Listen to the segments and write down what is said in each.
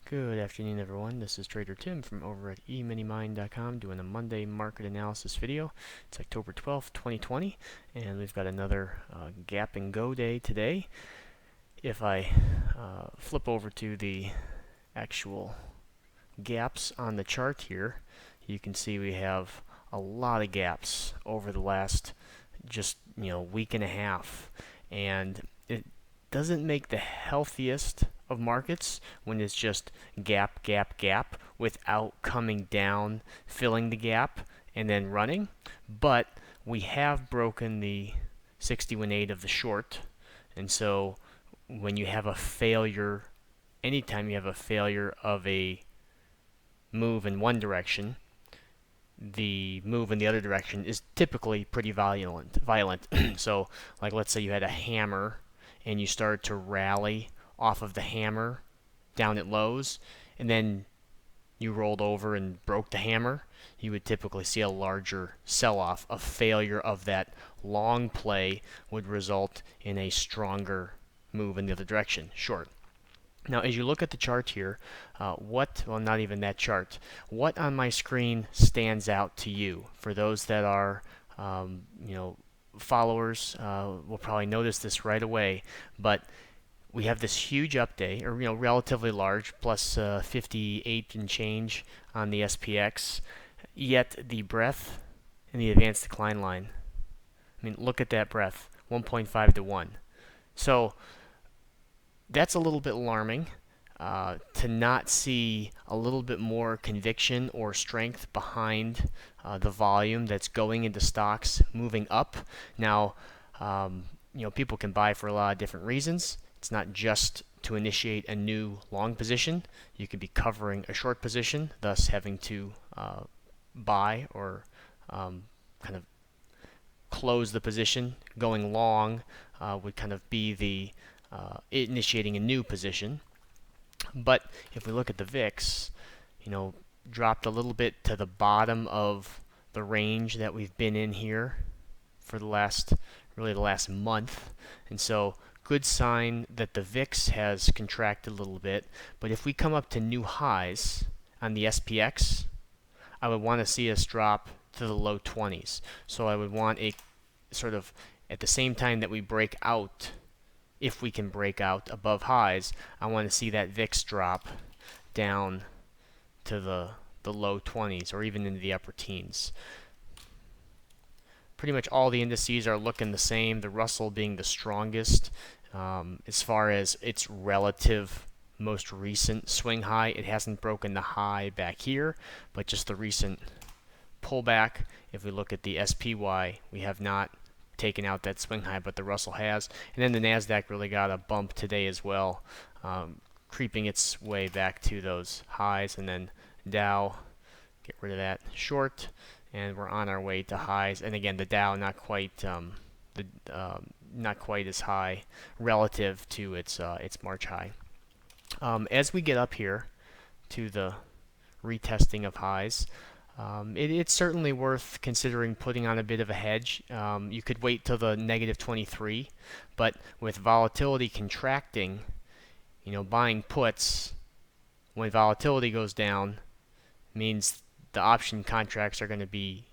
Good afternoon, everyone. This is Trader Tim from over at eminimind.com doing a Monday market analysis video. It's October 12th, 2020, and we've got another gap and go day today. If I flip over to the actual gaps on the chart here, you can see we have a lot of gaps over the last just week and a half, and it doesn't make the healthiest of markets when it's just gap, gap, gap without coming down, filling the gap, and then running. But we have broken the 60-1/8 of the short, and so when you have a failure, anytime you have a failure of a move in one direction, the move in the other direction is typically pretty violent. So, like, let's say you had a hammer and you started to rally off of the hammer down at lows, and then you rolled over and broke the hammer, you would typically see a larger sell-off. A failure of that long play would result in a stronger move in the other direction, short. Now, as you look at the chart here, well, not even that chart, what on my screen stands out to you? For those that are, followers, will probably notice this right away, but we have this huge up day, or relatively large, plus 58 and change on the SPX, yet the breadth in the advanced decline line, I mean, look at that breadth, 1.5 to 1. So that's a little bit alarming to not see a little bit more conviction or strength behind the volume that's going into stocks moving up. Now, people can buy for a lot of different reasons. It's not just to initiate a new long position. You could be covering a short position, thus having to buy or kind of close the position. Going long would kind of be the initiating a new position. But if we look at the VIX, dropped a little bit to the bottom of the range that we've been in here for the last month, and so good sign that the VIX has contracted a little bit. But if we come up to new highs on the SPX, I would want to see us drop to the low 20s. So I would want a sort of, at the same time that we break out, if we can break out above highs, I want to see that VIX drop down to the low 20s or even into the upper teens. Pretty much all the indices are looking the same, the Russell being the strongest. As far as its relative most recent swing high, it hasn't broken the high back here, but just the recent pullback. If we look at the SPY, we have not taken out that swing high, but the Russell has. And then the NASDAQ really got a bump today as well, creeping its way back to those highs. And then Dow, get rid of that short, and we're on our way to highs. And again, the Dow not quite not quite as high relative to its March high. As we get up here to the retesting of highs, it's certainly worth considering putting on a bit of a hedge. You could wait till the negative 23, but with volatility contracting, buying puts when volatility goes down means the option contracts are going to be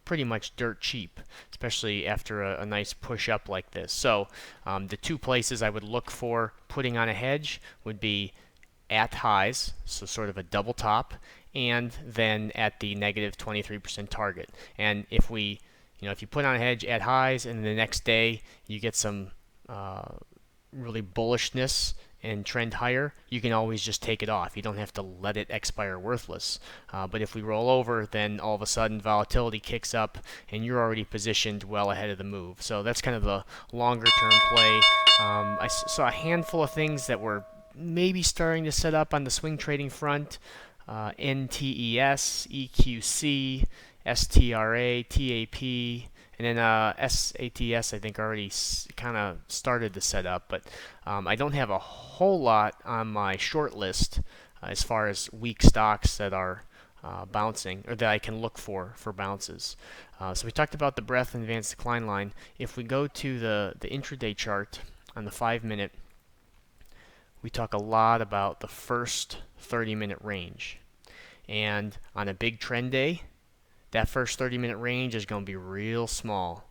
pretty much dirt cheap, especially after a nice push up like this. So the two places I would look for putting on a hedge would be at highs, so sort of a double top, and then at the negative 23% target. And if we, if you put on a hedge at highs and the next day you get some really bullishness and trend higher, you can always just take it off. You don't have to let it expire worthless. But if we roll over, then all of a sudden volatility kicks up and you're already positioned well ahead of the move. So that's kind of the longer term play. I saw a handful of things that were maybe starting to set up on the swing trading front. NTES, EQC, STRA, TAP, and then SATS I think already kind of started to set up, but I don't have a whole lot on my short list as far as weak stocks that are bouncing, or that I can look for bounces. So we talked about the breadth and advanced decline line. If we go to the intraday chart on the 5-minute, we talk a lot about the first 30-minute range. And on a big trend day, that first 30-minute range is going to be real small.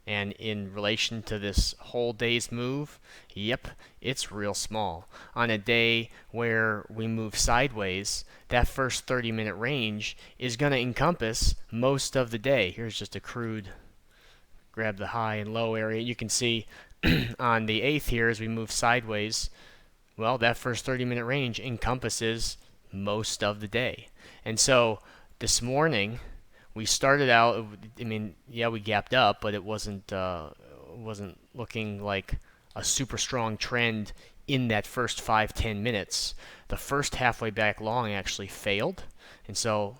And in relation to this whole day's move, yep, it's real small. On a day where we move sideways, that first 30-minute range is going to encompass most of the day. Here's just a crude grab the high and low area. You can see on the 8th here as we move sideways, well, that first 30-minute range encompasses most of the day. And so this morning, we started out, I mean, yeah, we gapped up, but it wasn't looking like a super strong trend in that first 5-10 minutes. The first halfway back long actually failed, and so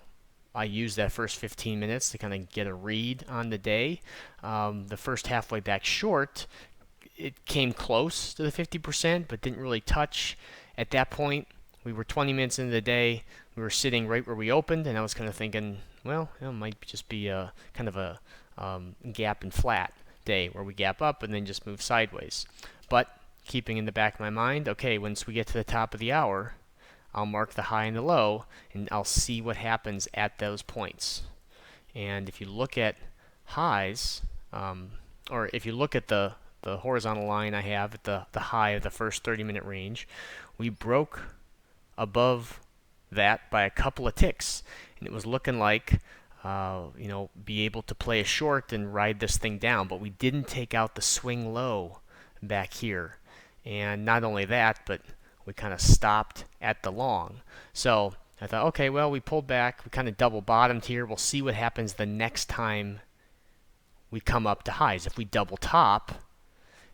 I used that first 15 minutes to kind of get a read on the day. The first halfway back short, it came close to the 50%, but didn't really touch. At that point, we were 20 minutes into the day. We were sitting right where we opened, and I was kind of thinking, well, it might just be a kind of a gap and flat day where we gap up and then just move sideways. But keeping in the back of my mind, okay, once we get to the top of the hour, I'll mark the high and the low, and I'll see what happens at those points. And if you look at highs, or if you look at the horizontal line I have at the high of the first 30-minute range, we broke above that by a couple of ticks, and it was looking like be able to play a short and ride this thing down, but we didn't take out the swing low back here. And not only that, but we kind of stopped at the long. So I thought, okay, well, we pulled back, we kind of double bottomed here. We'll see what happens the next time we come up to highs. If we double top,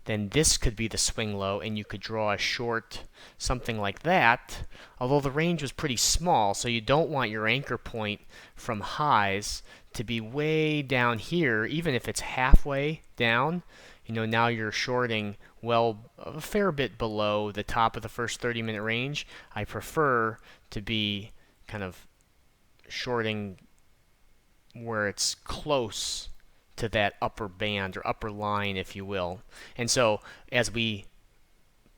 then this could be the swing low, and you could draw a short, something like that, although the range was pretty small, so you don't want your anchor point from highs to be way down here. Even if it's halfway down, now you're shorting well a fair bit below the top of the first 30-minute range. I prefer to be kind of shorting where it's close to that upper band or upper line, if you will. And so as we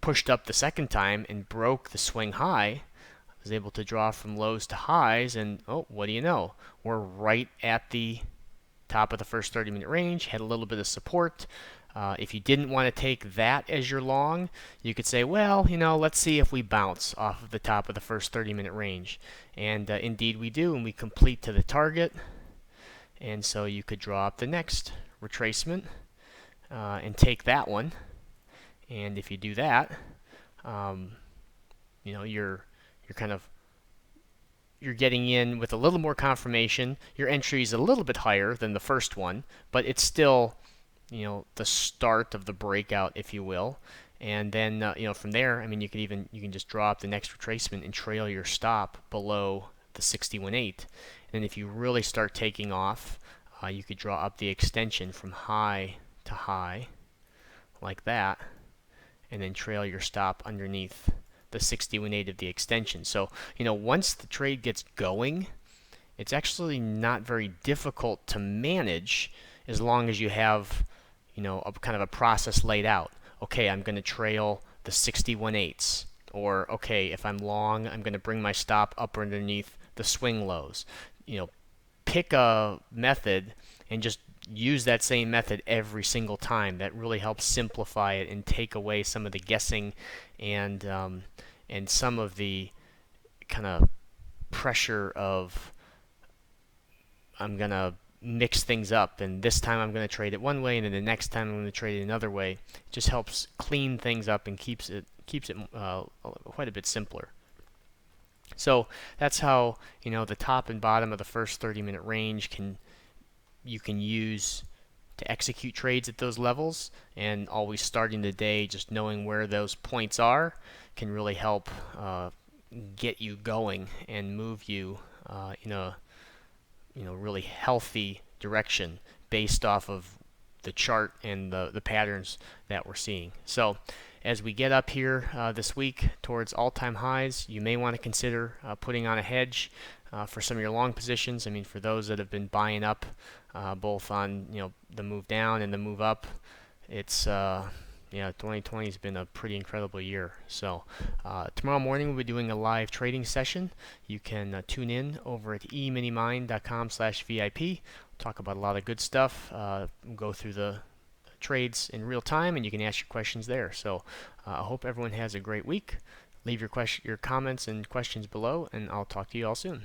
pushed up the second time and broke the swing high, I was able to draw from lows to highs, and oh, what do you know? We're right at the top of the first 30-minute range, had a little bit of support. If you didn't want to take that as your long, you could say, well, let's see if we bounce off of the top of the first 30-minute range. And indeed we do, and we complete to the target. And so you could draw up the next retracement and take that one. And if you do that, you're getting in with a little more confirmation. Your entry is a little bit higher than the first one, but it's still the start of the breakout, if you will. And then from there, you can just draw up the next retracement and trail your stop below the 61.8. And if you really start taking off, you could draw up the extension from high to high like that, and then trail your stop underneath the 61.8 of the extension. So once the trade gets going, it's actually not very difficult to manage as long as you have a kind of a process laid out. Okay, I'm going to trail the 61.8s, or okay, if I'm long, I'm going to bring my stop up underneath the swing lows. Pick a method and just use that same method every single time. That really helps simplify it and take away some of the guessing and some of the kind of pressure of I'm going to mix things up, and this time I'm going to trade it one way, and then the next time I'm going to trade it another way. It just helps clean things up and keeps it quite a bit simpler. So that's how the top and bottom of the first 30-minute range you can use to execute trades at those levels, and always starting the day just knowing where those points are can really help get you going and move you in a really healthy direction based off of the chart and the patterns that we're seeing. So as we get up here this week towards all-time highs, you may want to consider putting on a hedge for some of your long positions. For those that have been buying up both on the move down and the move up, it's Yeah, 2020 has been a pretty incredible year. So, tomorrow morning we'll be doing a live trading session. You can tune in over at eminimine.com/VIP. Talk about a lot of good stuff. Go through the trades in real time, and you can ask your questions there. So, I hope everyone has a great week. Leave your comments and questions below, and I'll talk to you all soon.